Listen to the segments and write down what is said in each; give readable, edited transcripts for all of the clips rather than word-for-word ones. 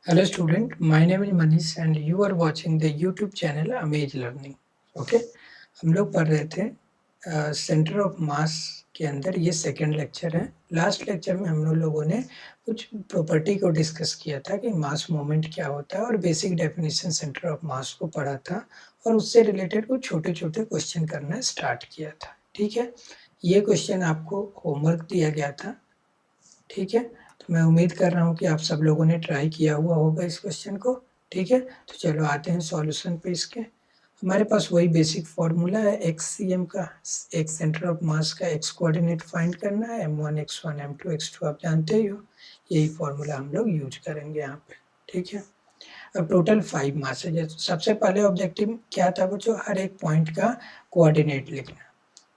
Hello student, my name is Manish and you are watching the YouTube channel Amaze Learning. Okay, हम लोग पढ़ रहे थे centre of mass के अंदर ये सेकंड लेक्चर है। लास्ट लेक्चर में हम लोगों ने कुछ प्रॉपर्टी को डिस्कस किया था कि मास मोमेंट क्या होता है और basic definition centre of mass को पढ़ा था और उससे रिलेटेड कुछ छोटे छोटे क्वेश्चन करना स्टार्ट किया था। ठीक है, ये क्वेश्चन आपको होमवर्क दिया गया था। ठीक है, तो मैं उम्मीद कर रहा हूँ कि आप सब लोगों ने ट्राई किया हुआ होगा इस क्वेश्चन को। ठीक है, तो चलो आते हैं सॉल्यूशन पे इसके। हमारे पास वही बेसिक फॉर्मूला है एक्स का, एक सेंटर ऑफ मास का एक्स कोऑर्डिनेट फाइंड करना है, m1 x1 m2 x2 आप जानते ही हो। यही फॉर्मूला हम लोग यूज करेंगे यहाँ पे। ठीक है, अब टोटल 5 मास है। सबसे पहले ऑब्जेक्टिव क्या था बच्चों, हर एक पॉइंट का कोऑर्डिनेट लिखना।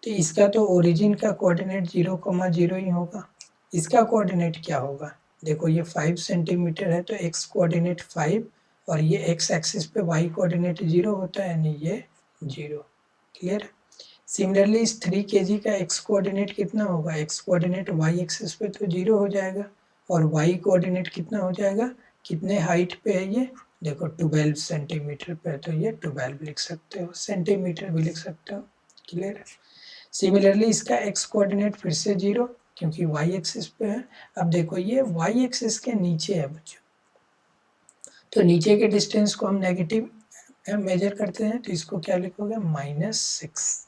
तो इसका तो ओरिजिन का कोऑर्डिनेट 0,0 ही होगा। इसका कोऑर्डिनेट क्या होगा, देखो ये 5 सेंटीमीटर है तो x कोऑर्डिनेट 5 और ये x एक्सिस पे y कोऑर्डिनेट 0 होता है, यानी ये 0। क्लियर है। सिमिलरली इस 3 kg का x कोऑर्डिनेट कितना होगा, x कोऑर्डिनेट y एक्सिस पे तो 0 हो जाएगा और y कोऑर्डिनेट कितना हो जाएगा, कितने हाइट पे है ये, देखो 12 सेंटीमीटर पे, तो ये 12 लिख सकते हो, सेंटीमीटर भी लिख सकते हो। क्लियर है। सिमिलरली इसका x कोऑर्डिनेट फिर से 0 क्योंकि y एक्सिस पे है। अब देखो ये y एक्सिस के नीचे है बच्चों, तो नीचे के डिस्टेंस को हम नेगेटिव मेजर करते हैं, तो इसको क्या लिखोगे, -6।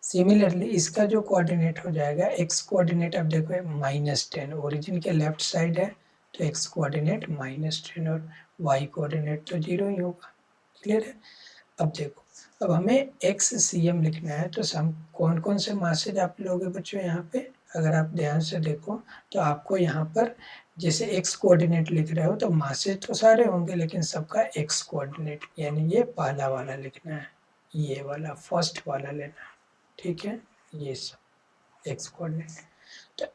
सिमिलरली इसका जो कोऑर्डिनेट हो जाएगा x कोऑर्डिनेट, अब देखो -10, ओरिजिन के लेफ्ट साइड है तो x कोऑर्डिनेट -10 और y कोऑर्डिनेट तो 0 ही होगा। क्लियर है। अब देखो, अब हमें XCM लिखना है, तो हम कौन कौन से मासेज आप लोगे बच्चों यहाँ पे, अगर आप ध्यान से देखो तो आपको यहाँ पर जैसे x कोऑर्डिनेट लिख रहे हो तो मासेज तो सारे होंगे लेकिन सबका x कोऑर्डिनेट, यानी ये पहला वाला लिखना है, ये वाला फर्स्ट वाला लेना है। ठीक है, ये सब x कोऑर्डिनेट। तो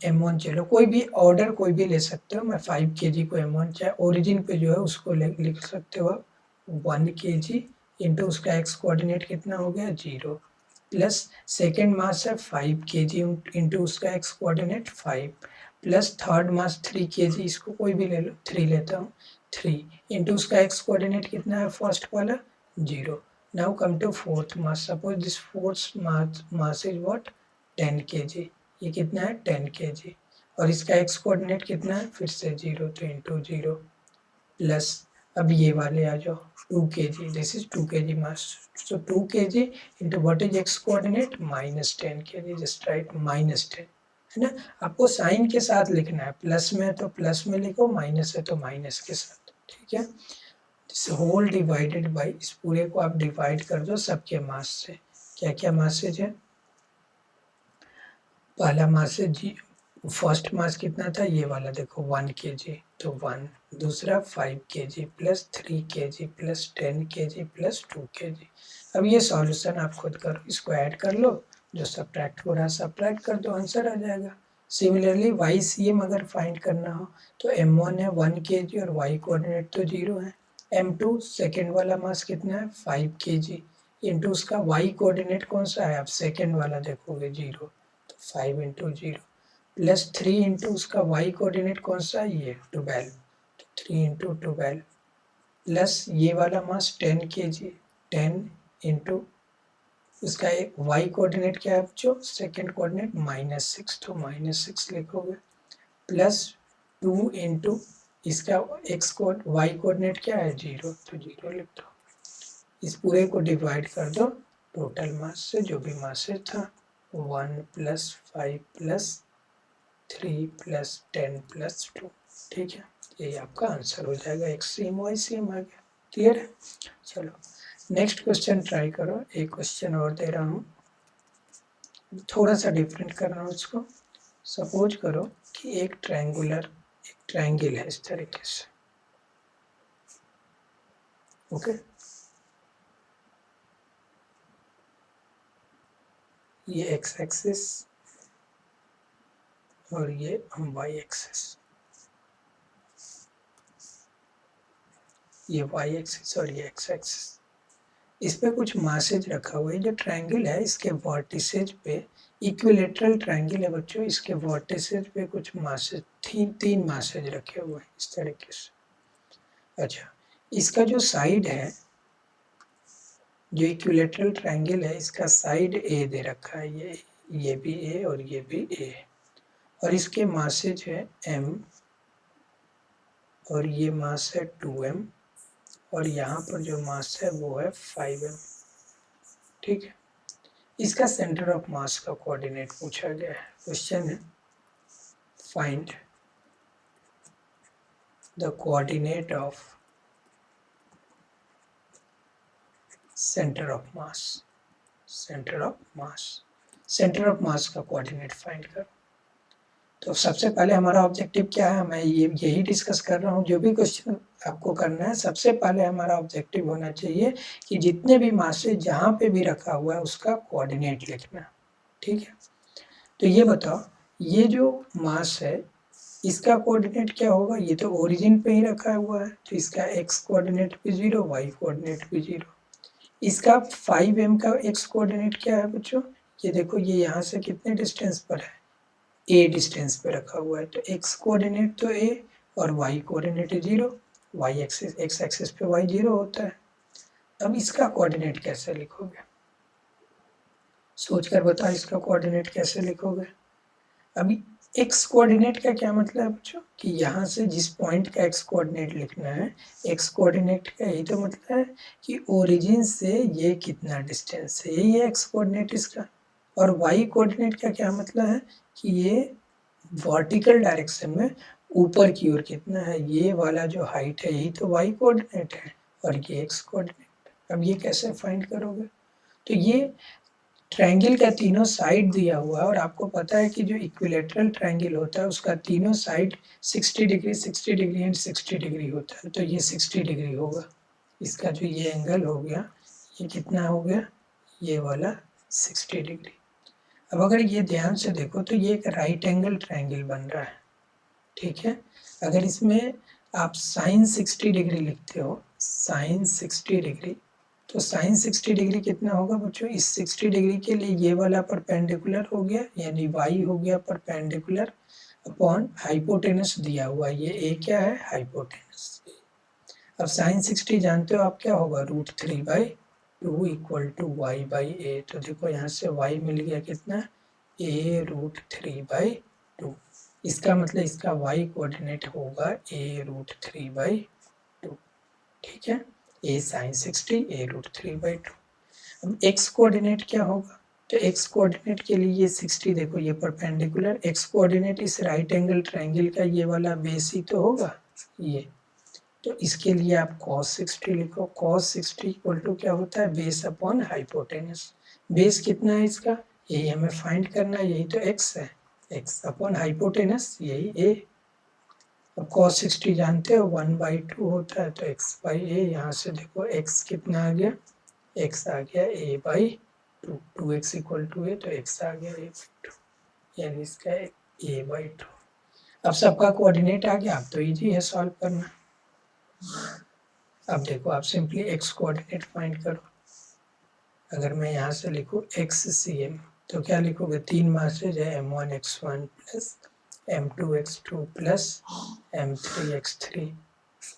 M1 चलो कोई भी ऑर्डर कोई भी ले सकते हो, मैं 5 kg को M1, चाहे ओरिजिन पे जो है उसको लिख सकते हो आप 1 kg इंटू उसका x कोऑर्डिनेट कितना हो गया 0, प्लस सेकेंड मास है 5 kg इंटू उसका x कोऑर्डिनेट 5, प्लस थर्ड मास 3 kg, इसको कोई भी ले लो, 3 लेता हूँ, 3 इंटू उसका x कोऑर्डिनेट कितना है फर्स्ट वाला 0। Now come to fourth mass, suppose this fourth mass is what 10 kg, ये कितना है 10 kg और इसका x कोऑर्डिनेट कितना है फिर से 0, तो इंटू 0, प्लस अब ये वाले आ जाओ 2 kg, this is 2 kg mass, so 2 kg into what is x coordinate -10 kg, just right -10, है ना। आपको साइन के साथ लिखना है, प्लस में तो प्लस में लिखो, माइनस है तो माइनस के साथ। ठीक है, दिस होल डिवाइडेड बाई, इस पूरे को आप डिवाइड कर दो सबके मास से। क्या क्या मासेज है, पहला मास है जी, फर्स्ट मास कितना था ये वाला देखो 1 kg, तो 1, दूसरा 5 kg plus 3 kg plus 10 kg plus 2 kg। अब ये सॉल्यूशन आप खुद करो, इसको ऐड कर लो, जो सब्ट्रैक्ट हो रहा है सब्ट्रैक्ट कर दो, आंसर आ जाएगा। सिमिलरली YCM अगर फाइंड करना हो तो M1 है 1 kg और y कोऑर्डिनेट तो 0 है, M2 सेकेंड वाला मास कितना है 5 kg इंटू उसका y कोऑर्डिनेट कौन सा है, आप सेकेंड वाला देखोगे 0, 5 इंटू 0, प्लस 3 इंटू उसका y कोऑर्डिनेट कौन सा है ये 12, तो 3 इंटू 12, प्लस ये वाला मास 10 kg, 10 इंटू उसका एक y कोऑर्डिनेट क्या है बच्चों, सेकेंड कोऑर्डिनेट -6, तो -6 लिखोगे, प्लस 2 इंटू इसका x कोड y कोऑर्डिनेट क्या है 0, तो 0 लिख दो। इस पूरे को डिवाइड कर दो टोटल मास से, जो भी मासेज था 1 प्लस 5 प्लस 3 प्लस 10 प्लस 2। ठीक है, यही आपका आंसर हो जाएगा, XCM YCM आ गया। क्लियर है। चलो नेक्स्ट क्वेश्चन ट्राई करो, एक क्वेश्चन और दे रहा हूँ, थोड़ा सा डिफरेंट कर रहा हूँ इसको। सपोज करो कि एक ट्रायंगल है इस तरीके से, ओके, ये x एक्सिस और ये y एक्सिस, ये y एक्सिस और ये x एक्सिस, इस पे कुछ मासेज रखा हुआ है। जो ट्रायंगल है इसके वर्टिसेज पे, इक्विलेटरल ट्रायंगल है बच्चों, इसके वर्टिसेज पे कुछ मासेज, तीन मासेज रखे हुए हैं इस तरीके से। अच्छा, इसका जो साइड है, जो इक्विलेटरल ट्रायंगल है, इसका साइड ए दे रखा है, ये भी ए और ये भी ए, और इसके मासेज है m और ये मास है 2m और यहाँ पर जो मास है वो है 5m। ठीक है, इसका सेंटर ऑफ मास का कोऑर्डिनेट पूछा गया है। क्वेश्चन है find the coordinate of centre of mass. Centre of mass, centre of mass का कोऑर्डिनेट फाइंड करो। तो सबसे पहले हमारा ऑब्जेक्टिव क्या है, मैं यही डिस्कस कर रहा हूँ। जो भी क्वेश्चन आपको करना है, सबसे पहले हमारा ऑब्जेक्टिव होना चाहिए कि जितने भी मास है जहाँ पे भी रखा हुआ है उसका कोऑर्डिनेट लिखना। ठीक है, तो ये बताओ, ये जो मास है इसका कोऑर्डिनेट क्या होगा? ये तो ओरिजिन पे ही रखा हुआ है, तो इसका एक्स कोऑर्डिनेट भी 0, वाई कोऑर्डिनेट भी 0। इसका 5m का एक्स कोऑर्डिनेट क्या है बच्चों? ये देखो, ये यहाँ से कितने डिस्टेंस पर है? ए डिस्टेंस पे रखा हुआ है, तो एक्स कोऑर्डिनेट तो ए और Y coordinate 0। Y axis, X axis पे वाई 0 होता है। अब इसका कोऑर्डिनेट कैसे लिखोगे? सोचकर बताओ, इसका कोऑर्डिनेट कैसे लिखोगे? अभी एक्स कोऑर्डिनेट का क्या मतलब है बच्चों? कि यहाँ से जिस पॉइंट का एक्स कोऑर्डिनेट लिखना है, एक्स कोऑर्डिनेट का यही तो मतलब है कि ओरिजिन से ये कितना डिस्टेंस है, यही है एक्स कोऑर्डिनेट इसका। और वाई कोऑर्डिनेट का क्या मतलब है कि ये वर्टिकल डायरेक्शन में ऊपर की ओर कितना है, ये वाला जो हाइट है यही तो वाई कोऑर्डिनेट है और ये एक्स कोऑर्डिनेट। अब ये कैसे फाइंड करोगे? तो ये ट्रायंगल का तीनों साइड दिया हुआ है और आपको पता है कि जो इक्विलेटरल ट्रायंगल होता है उसका तीनों side 60 degree, 60 degree and 60 degree होता है, तो ये 60 डिग्री होगा। इसका जो ये एंगल हो गया, ये कितना हो गया? ये वाला 60 डिग्री। अब अगर ये ध्यान से देखो तो ये एक राइट एंगल ट्रायंगल बन रहा है। ठीक है, अगर इसमें आप साइन 60 डिग्री लिखते हो, साइन 60 डिग्री, तो साइन 60 डिग्री कितना होगा बच्चों? इस 60 डिग्री के लिए ये वाला परपेंडिकुलर हो गया, यानी वाई हो गया परपेंडिकुलर अपॉन हाइपोटेनस दिया हुआ, ये ए क्या है? हाइपोटेनस। अब साइन 60 जानते हो आप क्या होगा? √3/2 इक्वल टू वाई बाई ए। तो देखो यहाँ से वाई मिल गया कितना? a √3/2। इसका मतलब इसका y कोऑर्डिनेट होगा a √3/2। ठीक है, a sin 60, a √3/2। अब x कोऑर्डिनेट क्या होगा? तो x कोऑर्डिनेट के लिए ये 60 देखो, ये परपेंडिकुलर, x कोऑर्डिनेट इस राइट एंगल ट्रायंगल का ये वाला बेस ही तो होगा ये। तो इसके लिए आप cos 60 लिखो। cos 60 इक्वल टू क्या होता है? Base upon hypotenuse. बेस कितना है इसका? यही हमें फाइंड करना है, यही तो x है, x अपॉन हाइपोटेनस, यही a। अब cos 60 जानते हो 1/2 होता है, तो x/a। यहाँ से देखो x कितना आ गया? x आ गया a/2, 2x equal to a, तो x आ गया a/2, यानी इसका a/2। अब सबका कोऑर्डिनेट आ गया, अब तो इजी है सॉल्व करना। अब देखो, आप सिंपली x कोऑर्डिनेट फाइंड करो। अगर मैं यहाँ से लिखूँ XCM, तो क्या लिखोगे? 3 मासेज है, m1 x1 plus m2 x2 plus m3 x3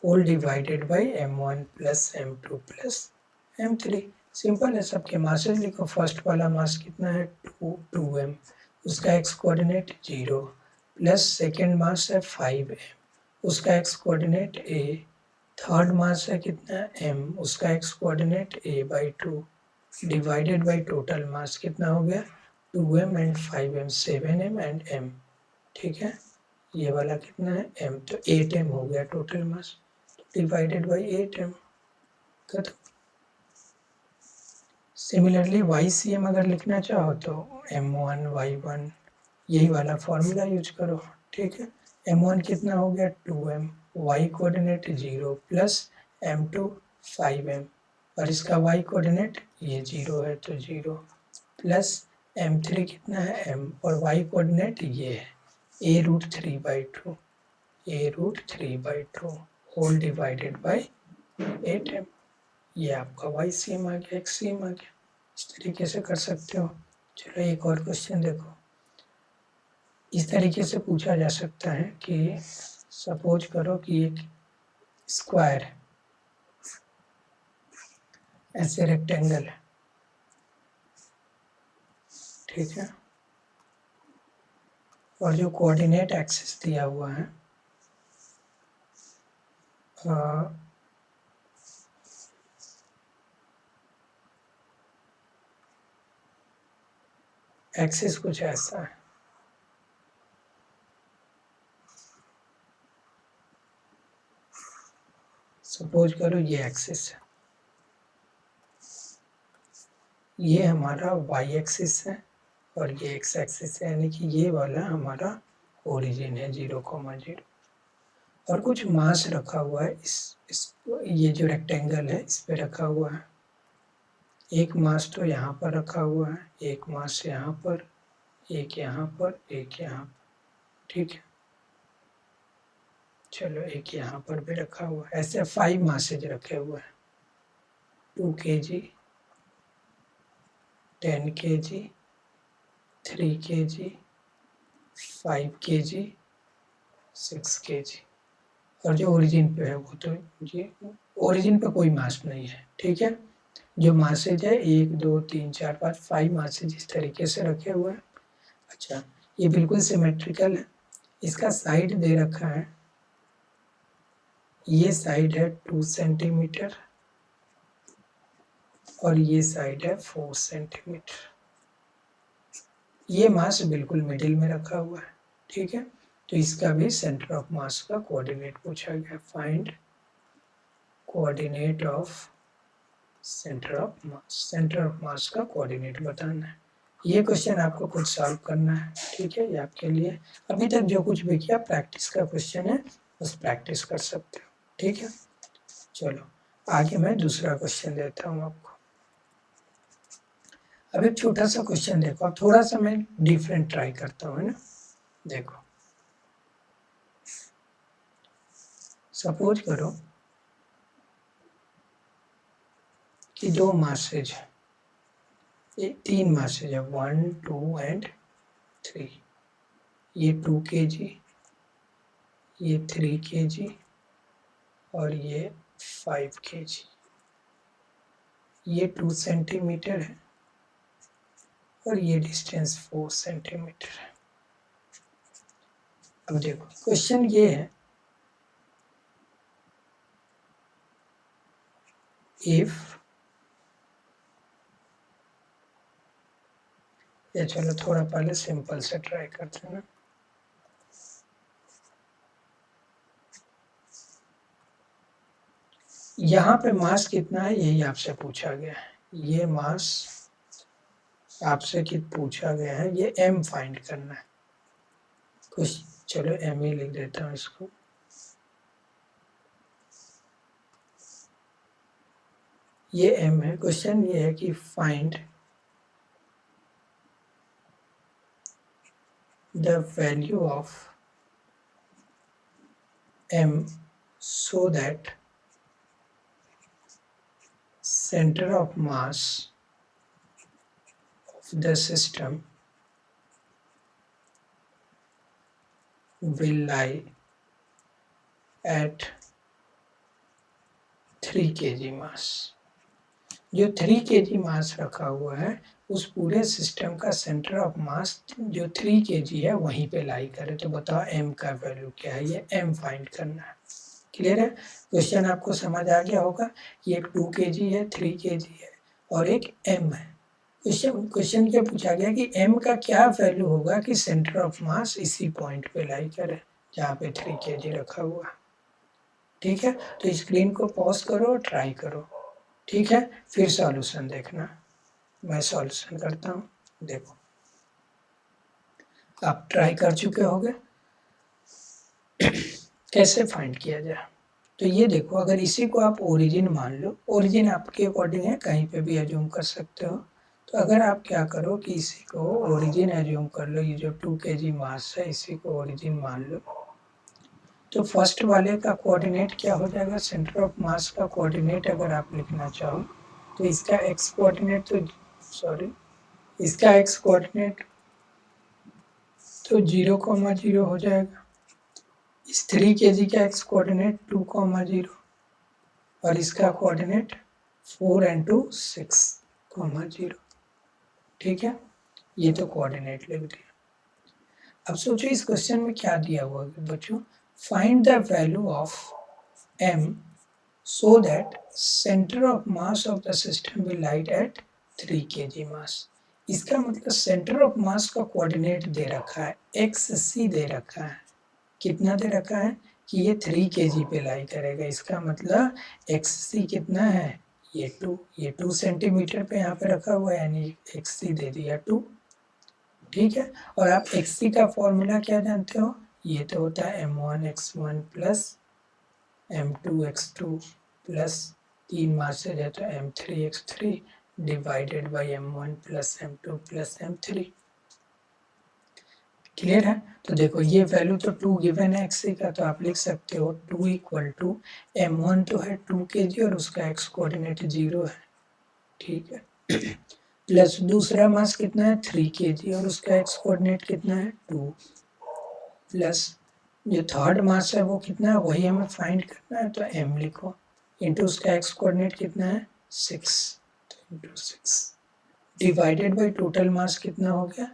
whole divided by m1 plus m2 plus m3। Simple है, सबके मासेज लिखो। फर्स्ट वाला मास कितना है? 2m, उसका x coordinate 0, plus second mass है 5m, उसका x कोऑर्डिनेट a, थर्ड मास है कितना? m, उसका x coordinate a/2, divided by total mass कितना हो गया? 2m and 5m, 7m and m। ठीक है, ये वाला कितना है? m, तो 8m हो गया total mass, divided by 8m। खत्म। सिमिलरली YCM अगर लिखना चाहो तो m1 y1, यही वाला फॉर्मूला यूज करो। ठीक है, m1 कितना हो गया? 2m, y coordinate 0 plus m2 5m, और इसका y कोऑर्डिनेट ये 0 है, तो 0 प्लस m3 कितना है? m, और y कोऑर्डिनेट ये है a√3/2, a√3/2 whole divided by 8m। ये आपका YCM आ गया, XCM आ गया। इस तरीके से कर सकते हो। चलो एक और क्वेश्चन देखो। इस तरीके से पूछा जा सकता है कि सपोज करो कि एक स्क्वायर है, ऐसे रेक्टेंगल है, ठीक है। और जो कोऑर्डिनेट एक्सिस दिया हुआ है एक्सिस कुछ ऐसा है, सपोज करो ये एक्सिस है, ये हमारा वाई एक्सिस है और ये एक्स एक्सिस है, यानी कि ये वाला हमारा ओरिजिन है 0,0 और कुछ मास रखा हुआ है इस ये जो रेक्टेंगल है इस पे रखा हुआ है। एक मास तो यहाँ पर रखा हुआ है, एक मास यहाँ पर, एक यहाँ पर, एक यहाँ पर, ठीक है। चलो एक यहाँ पर भी रखा हुआ है, ऐसे 5 मासेज रखे हुए हैं, 2 kg, 10 kg, 3 kg, 5 kg, 6 kg। और जो ओरिजिन पे है वो तो ये ओरिजिन पे कोई मास नहीं है, ठीक है। जो मासेज है 1 2 3 4 5 मासेज इस तरीके से रखे हुए हैं। अच्छा, ये बिल्कुल सिमेट्रिकल है, इसका साइड दे रखा है, ये साइड है 2 सेंटीमीटर और ये साइड है 4 सेंटीमीटर। ये मास बिल्कुल मिडिल में रखा हुआ है, ठीक है। तो इसका भी सेंटर ऑफ मास का कोऑर्डिनेट पूछा गया, find coordinate of centre of mass. Centre of mass का कोऑर्डिनेट बताना है। ये क्वेश्चन आपको खुद सॉल्व करना है, ठीक है। ये आपके लिए अभी तक जो कुछ भी किया प्रैक्टिस का क्वेश्चन है, बस प्रैक्टिस कर सकते हो, ठीक है। चलो आगे मैं दूसरा क्वेश्चन देता हूँ आपको। अब एक छोटा सा क्वेश्चन देखो, अब थोड़ा सा मैं डिफरेंट ट्राई करता हूँ, है ना। देखो सपोज करो कि 2 मासेज है, ये 3 मासेज है, 1 2 एंड 3। ये 2 kg, ये 3 kg और ये 5 kg। ये 2 सेंटीमीटर है और ये डिस्टेंस 4 सेंटीमीटर है। अब देखो क्वेश्चन ये है, इफ ये, चलो थोड़ा पहले सिंपल से ट्राई करते हैं ना। यहाँ पे मास कितना है यही आपसे पूछा गया है, ये मास आपसे पूछा गया है, ये m फाइंड करना है कुछ। चलो m ही लिख देता हूँ इसको। ये m है, क्वेश्चन ये है कि find the value of m so that center of mass of the system will lie at 3 kg मास। जो 3 kg मास रखा हुआ है उस पूरे सिस्टम का सेंटर ऑफ मास जो 3 kg है वहीं पे लाई करे। तो बताओ m का वैल्यू क्या है, ये m फाइंड करना है। क्लियर है, क्वेश्चन आपको समझ आ गया होगा कि एक 2 kg है, 3 kg है और एक m है। क्वेश्चन क्या पूछा गया कि m का क्या वैल्यू होगा कि सेंटर ऑफ मास इसी पॉइंट पे लाई करे जहाँ पे 3 kg रखा हुआ है, ठीक है। तो स्क्रीन को पॉज करो और ट्राई करो, ठीक है। फिर सॉल्यूशन देखना, मैं सॉल्यूशन करता हूँ। देखो आप ट्राई कर चुके होंगे कैसे फाइंड किया जाए। तो ये देखो, अगर इसी को आप ओरिजिन मान लो, ओरिजिन आपके अकॉर्डिंग है, कहीं पे भी एज्यूम कर सकते हो। तो अगर आप क्या करो कि इसी को ओरिजिन एज्यूम कर लो, ये जो 2 kg मास है इसी को ओरिजिन मान लो। तो फर्स्ट वाले का कोऑर्डिनेट क्या हो जाएगा, सेंटर ऑफ मास का कोऑर्डिनेट अगर आप लिखना चाहो तो इसका एक्स कोऑर्डिनेट तो इसका एक्स कोऑर्डिनेट तो 0,0 हो जाएगा। इस 3 kg का एक्स कोऑर्डिनेट 2,0 और इसका कोऑर्डिनेट 4 into 6, 0। ठीक है, ये तो कोऑर्डिनेट लिख दिया। अब सोचो इस क्वेश्चन में क्या दिया हुआ है बच्चों, find the value of m so that center of mass of the system will lie at 3 kg mass। इसका मतलब सेंटर ऑफ मास का कोऑर्डिनेट दे रखा है, xc दे रखा है, कितना दे रखा है कि ये 3 kg पे लाई करेगा। इसका मतलब xc कितना है, ये 2 सेंटीमीटर पे यहाँ पे रखा हुआ है, यानी xc दे दिया 2। ठीक है, और आप xc का फॉर्मूला क्या जानते हो, ये तो होता है m1x1 plus m2x2 plus 3 masses है तो m3x3 divided by m1 plus m2 plus m3। Clear है, तो देखो ये वैल्यू तो 2 गिवन है xc का, तो आप लिख सकते हो 2 इक्वल टू m1 तो है 2 kg और उसका x कोऑर्डिनेट 0 है। ठीक है, प्लस दूसरा मास कितना है 3 kg और उसका x कोऑर्डिनेट कितना है 2, प्लस जो थर्ड मास है वो कितना है वही हमें फाइंड करना है, तो m लिखो, इंटू उसका x कोऑर्डिनेट कितना है 6, तो into 6 divided by total mass कितना हो गया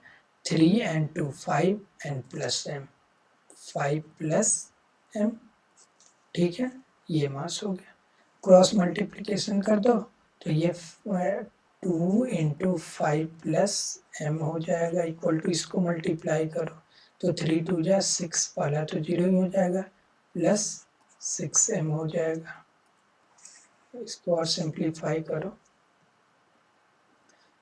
3 and 2 5 and plus m 5 plus m। ठीक है, ये मास हो गया, क्रॉस मल्टीप्लिकेशन कर दो तो ये 2 इंटू 5 प्लस m हो जाएगा, इक्वल टू इसको मल्टीप्लाई करो तो 3 2 जा 6, पहला तो 0 ही हो जाएगा, प्लस 6m हो जाएगा। इसको और सिंप्लीफाई करो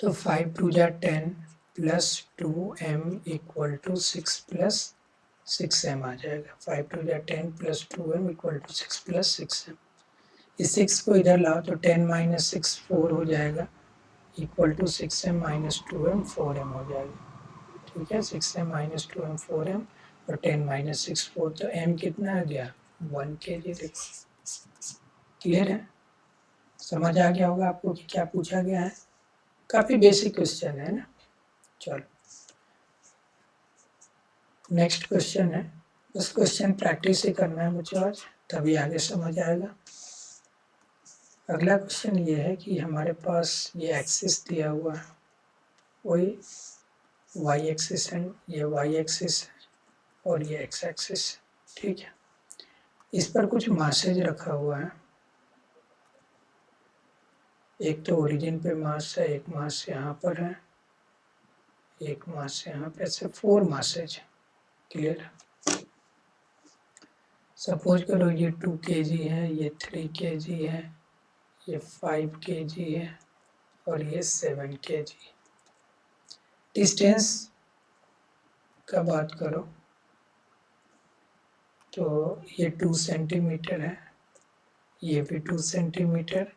तो 5 2 जा 10 plus 2m equal to 6 plus 6m आ जाएगा। 5 2 जा 10 plus 2m equal to 6 plus 6m। इस 6 को इधर लाओ तो 10 माइनस 6 4 हो जाएगा, equal to 6m minus 2m 4m हो जाएगा। ठीक है, 6m माइनस 2m 4m और 10 माइनस 6 4, तो m कितना आ गया 1 kg। क्लियर है, समझ आ गया होगा आपको कि क्या पूछा गया है, काफ़ी बेसिक क्वेश्चन है ना। चलो नेक्स्ट क्वेश्चन है, उस क्वेश्चन प्रैक्टिस ही करना है मुझे आज, तभी आगे समझ आएगा। अगला क्वेश्चन ये है कि हमारे पास ये एक्सिस दिया हुआ है, वही y एक्सिस है, ये y एक्सिस है और ये x एक्सिस है। ठीक है, इस पर कुछ मासेज रखा हुआ है, एक तो ओरिजिन पे मास है, एक मास यहाँ पर है, एक मास यहाँ पे, ऐसे 4 मासेज है। क्लियर है, सपोज करो ये 2 kg है, ये 3 kg है, ये 5 kg है और ये 7 kg। डिस्टेंस का बात करो तो ये 2 सेंटीमीटर है, ये भी 2 सेंटीमीटर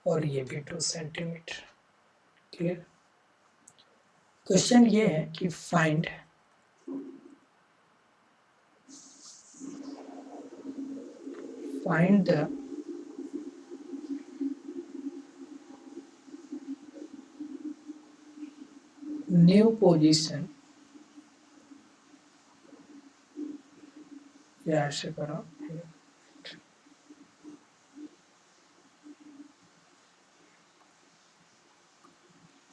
और ये भी 2 सेंटीमीटर। क्लियर, क्वेश्चन ये है कि फाइंड द न्यू पोजीशन, या ऐसे करो,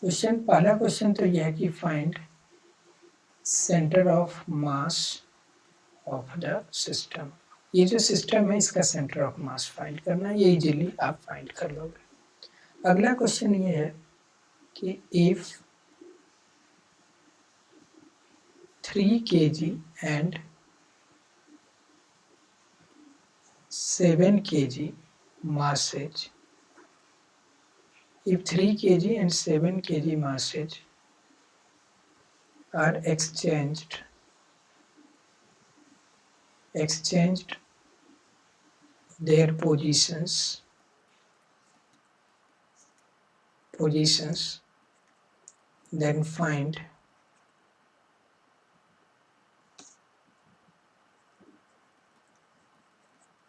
क्वेश्चन पहला क्वेश्चन तो यह है कि find centre of mass of the system. ये जो सिस्टम है इसका सेंटर ऑफ मास फाइंड करना है, ये इजीली आप फाइंड कर लोगे। अगला क्वेश्चन ये है कि if 3 kg and 7 kg masses, if 3 kg and 7 kg masses are exchanged their positions, then find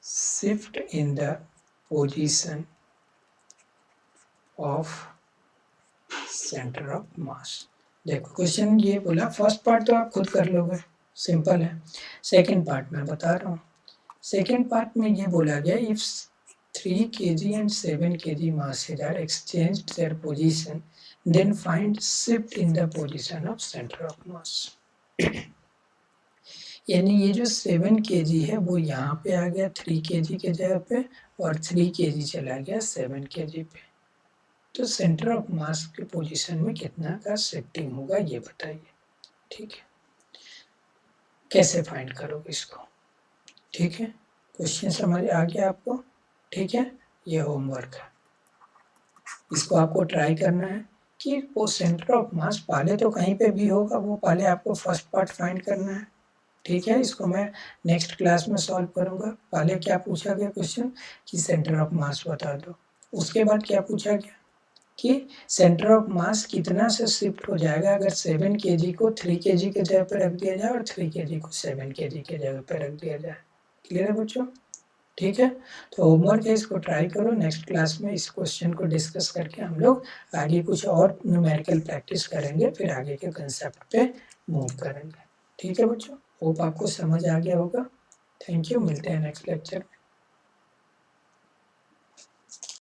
shift in the position of center of mass। देखो क्वेश्चन ये बोला, फर्स्ट पार्ट तो आप खुद कर लोगे, सिंपल है। सेकंड पार्ट मैं बता रहा हूँ, सेकंड पार्ट में ये बोला गया if 3 kg and 7 kg masses are exchanged their position, then find shift in the position of center of mass. यानी ये जो 7 kg है वो यहाँ पे आ गया 3 kg के जगह पे और 3 kg चला गया 7 kg पे। तो सेंटर ऑफ मास के पोजीशन में कितना का शिफ्टिंग होगा ये बताइए। ठीक है, कैसे फाइंड करोगे इसको? ठीक है, क्वेश्चन समझ आ गया आपको? ठीक है, ये होमवर्क है, इसको आपको ट्राई करना है कि वो सेंटर ऑफ मास पहले तो कहीं पे भी होगा, वो पहले आपको फर्स्ट पार्ट फाइंड करना है। ठीक है, इसको मैं नेक्स्ट क्लास में सॉल्व करूँगा। पहले क्या पूछा गया क्वेश्चन कि सेंटर ऑफ मास बता दो, उसके बाद क्या पूछा गया कि सेंटर ऑफ मास कितना से शिफ्ट हो जाएगा अगर 7 kg को 3 kg के जगह पर रख दिया जाए और 3 kg को 7 kg के जगह पर रख दिया जाए। क्लियर है बच्चों? ठीक है, तो होमवर्क है, इसको ट्राई करो। नेक्स्ट क्लास में इस क्वेश्चन को डिस्कस करके हम लोग आगे कुछ और न्यूमेरिकल प्रैक्टिस करेंगे, फिर आगे के कंसेप्ट पे मूव करेंगे। ठीक है बच्चों, होप आपको समझ आ गया होगा। थैंक यू, मिलते हैं नेक्स्ट लेक्चर में।